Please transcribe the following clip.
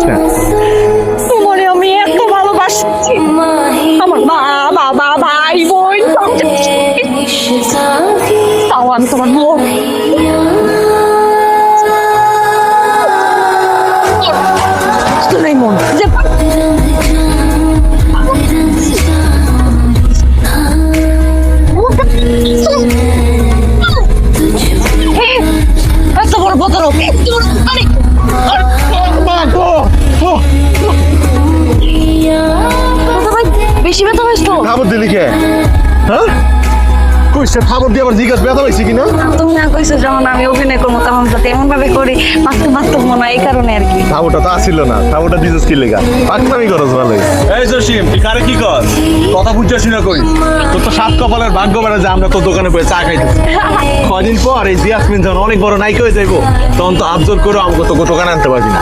আচ্ছা তোমারে আমি এত ভালোবাসি, আমার মা বাবা ভাই বোন তাও আমি তোমার বোন। মন যে এত বড় বদল বেশি ব্যথা হয়েছ তো? খবর দিলি কে? হ্যাঁ কইছে খবর দিয়ে আবার জিজ্ঞাসা ব্যথা হয়েছে কিনা? তুমি না কইছো যখন আমি অভিনয় করবো তখন যাতে এমন ভাবে করি মাত্র মাত্র মনে হয়, এই কারণে আর কি। খবরটা তো আসিল না, খবরটা দিছিস কি লেগা? পাকনামি করস ভালোই। এই জসিম তুই কারে কি কর কথা বুঝছিস না কই? তোর তো সাত কপালের ভাগ্য বেড়ে যে আমরা তোর দোকানে বসে চা খাইতেছি। কদিন পর এই জিয়াসমিন যখন অনেক বড় নায়িকা হয়ে যাইবো তখন তো আবজোর করে আমাকে তো দোকানে আনতে পারবি না।